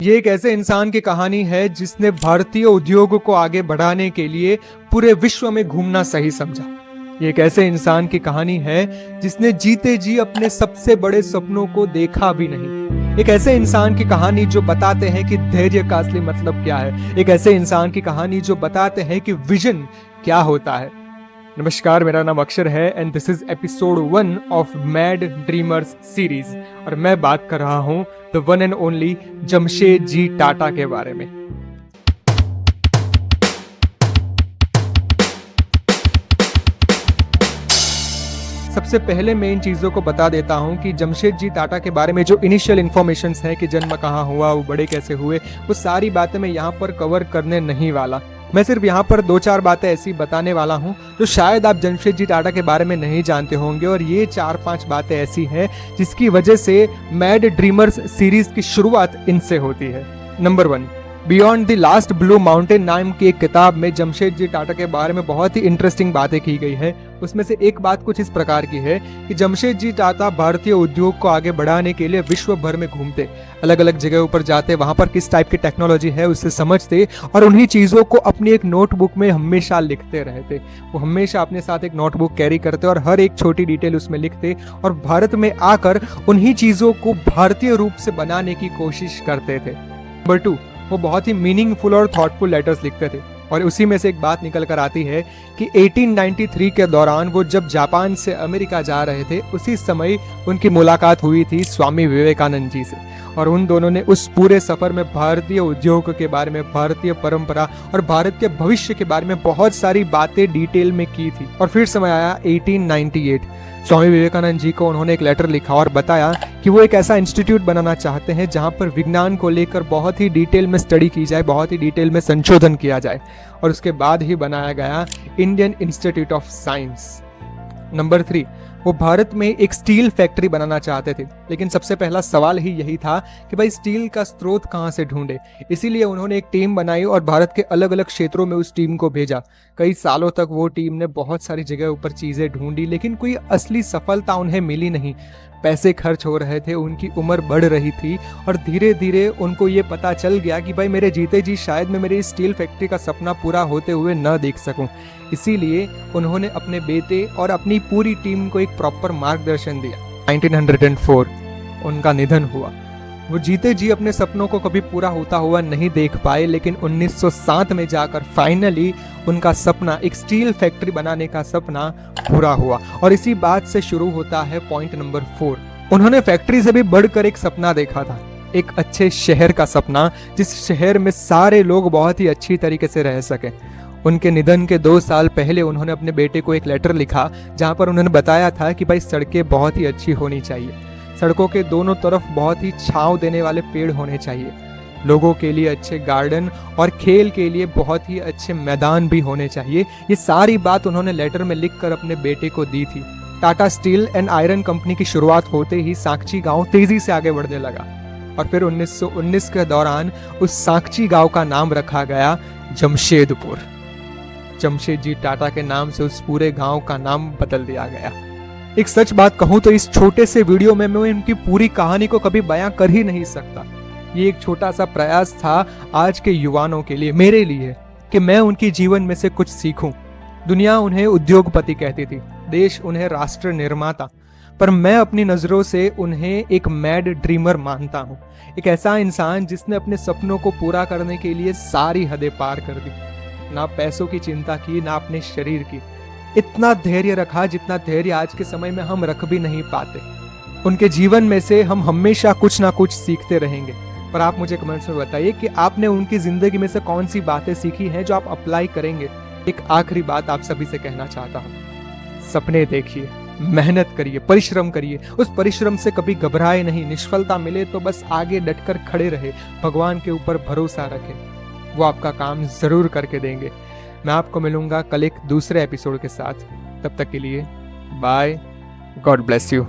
ये एक ऐसे इंसान की कहानी है जिसने भारतीय उद्योग को आगे बढ़ाने के लिए पूरे विश्व में घूमना सही समझा। ये एक ऐसे इंसान की कहानी है जिसने जीते जी अपने सबसे बड़े सपनों को देखा भी नहीं। एक ऐसे इंसान की कहानी जो बताते हैं कि धैर्य का असली मतलब क्या है। एक ऐसे इंसान की कहानी जो बताते हैं कि विजन क्या होता है। नमस्कार, मेरा नाम अक्षर है and this is episode 1 of mad dreamers series और मैं बात कर रहा हूं the one and only Jamshed ji Tata के बारे में। सबसे पहले मैं इन चीज़ों को बता देता हूं कि जमशेद जी टाटा के बारे में जो इनिशियल इन्फॉर्मेशंस है कि जन्म कहाँ हुआ, वो बड़े कैसे हुए, वो सारी बातें मैं यहाँ पर कवर करने नहीं वाला। मैं सिर्फ यहाँ पर 2-4 बातें ऐसी बताने वाला हूँ जो शायद आप जमशेद जी टाटा के बारे में नहीं जानते होंगे, और ये 4-5 बातें ऐसी हैं जिसकी वजह से मैड ड्रीमर्स सीरीज की शुरुआत इनसे होती है। Number 1, beyond the last blue mountain नाम की एक किताब में जमशेद जी टाटा के बारे में बहुत ही इंटरेस्टिंग बातें की गई है। उसमें से एक बात कुछ इस प्रकार की है कि जमशेद जी टाटा भारतीय उद्योग को आगे बढ़ाने के लिए विश्व भर में घूमते, अलग अलग जगहों पर जाते, वहां पर किस टाइप की टेक्नोलॉजी है उससे समझते और उन्हीं चीज़ों को अपनी एक नोटबुक में हमेशा लिखते रहते। वो हमेशा अपने साथ एक नोटबुक कैरी करते और हर एक छोटी डिटेल उसमें लिखते और भारत में आकर उन्हीं चीज़ों को भारतीय रूप से बनाने की कोशिश करते थे। नंबर 2, वो बहुत ही मीनिंगफुल और थॉटफुल लेटर्स लिखते थे, और उसी में से एक बात निकल कर आती है कि 1893 के दौरान वो जब जापान से अमेरिका जा रहे थे, उसी समय उनकी मुलाकात हुई थी स्वामी विवेकानंद जी से, और उन दोनों ने उस पूरे सफर में भारतीय उद्योग के बारे में, भारतीय परंपरा और भारत के भविष्य के बारे में बहुत सारी बातें डिटेल में की थी। और फिर समय आया 1898। स्वामी विवेकानंद जी को उन्होंने एक लेटर लिखा और बताया कि वो एक ऐसा इंस्टीट्यूट बनाना चाहते हैं जहां पर विज्ञान को लेकर बहुत ही डिटेल में स्टडी की जाए, बहुत ही डिटेल में संशोधन किया जाए, और उसके बाद ही बनाया गया Indian institute of science. Number 3, वो भारत में एक स्टील फैक्ट्री बनाना चाहते थे, लेकिन सबसे पहला सवाल ही यही था कि भाई स्टील का स्रोत कहाँ से ढूंढे। इसीलिए उन्होंने एक टीम बनाई और भारत के अलग अलग क्षेत्रों में उस टीम को भेजा। कई सालों तक वो टीम ने बहुत सारी जगहों पर चीज़ें ढूंढी, लेकिन कोई असली सफलता उन्हें मिली नहीं। पैसे खर्च हो रहे थे, उनकी उम्र बढ़ रही थी, और धीरे धीरे उनको ये पता चल गया कि भाई मेरे जीते जी शायद मैं मेरी स्टील फैक्ट्री का सपना पूरा होते हुए न देख सकूं। इसीलिए उन्होंने अपने बेटे और अपनी पूरी टीम को एक प्रॉपर मार्गदर्शन दिया। 1904 उनका निधन हुआ। वो जीते जी अपने सपनों को कभी पूरा होता हुआ नहीं देख पाए, लेकिन 1907 में जाकर फाइनली उनका सपना, एक स्टील फैक्ट्री बनाने का सपना पूरा हुआ। और इसी बात से शुरू होता है पॉइंट नंबर 4। उन्होंने फैक्ट्री से भी बढ़कर एक सपना देखा था, एक अच्छे शहर का सपना, जिस शहर में सारे लोग बहुत ही अच्छी तरीके से रह सके। उनके निधन के 2 साल पहले उन्होंने अपने बेटे को एक लेटर लिखा जहां पर उन्होंने बताया था कि भाई सड़कें बहुत ही अच्छी होनी चाहिए, सड़कों के दोनों तरफ बहुत ही छांव देने वाले पेड़ होने चाहिए, लोगों के लिए अच्छे गार्डन और खेल के लिए बहुत ही अच्छे मैदान भी होने चाहिए। ये सारी बात उन्होंने लेटर में लिखकर अपने बेटे को दी थी। Tata steel and iron company की शुरुआत होते ही साकची गांव तेजी से आगे बढ़ने लगा, और फिर 1919 के दौरान उस साकची गांव का नाम रखा गया जमशेदपुर। जमशेद जी टाटा के नाम से उस पूरे गांव का नाम बदल दिया गया। एक सच बात कहूं तो इस छोटे से वीडियो में मैं उनकी पूरी कहानी को कभी बयां कर ही नहीं सकता। ये एक छोटा सा प्रयास था आज के युवाओं के लिए, मेरे लिए, कि मैं उनकी जीवन में से कुछ सीखूं। दुनिया उन्हें उद्योगपति कहती थी, देश उन्हें राष्ट्र निर्माता, पर मैं अपनी नजरों से उन्हें एक मैड ड्रीमर मानता हूं। एक ऐसा इंसान जिसने अपने सपनों को पूरा करने के लिए सारी हदें पार कर दी, ना पैसों की चिंता की, ना अपने शरीर की। इतना धैर्य रखा जितना धैर्य आज के समय में हम रख भी नहीं पाते। उनके जीवन में से हम हमेशा कुछ ना कुछ सीखते रहेंगे। पर आप मुझे कमेंट्स में बताइए कि आपने उनकी जिंदगी में से कौन सी बातें सीखी हैं जो आप अप्लाई करेंगे। एक आखिरी बात आप सभी से कहना चाहता हूँ, सपने देखिए, मेहनत करिए, परिश्रम करिए, उस परिश्रम से कभी घबराए नहीं। निष्फलता मिले तो बस आगे डटकर खड़े रहे, भगवान के ऊपर भरोसा रखें, वो आपका काम जरूर करके देंगे। मैं आपको मिलूंगा कल एक दूसरे एपिसोड के साथ। तब तक के लिए बाय, गॉड ब्लेस यू।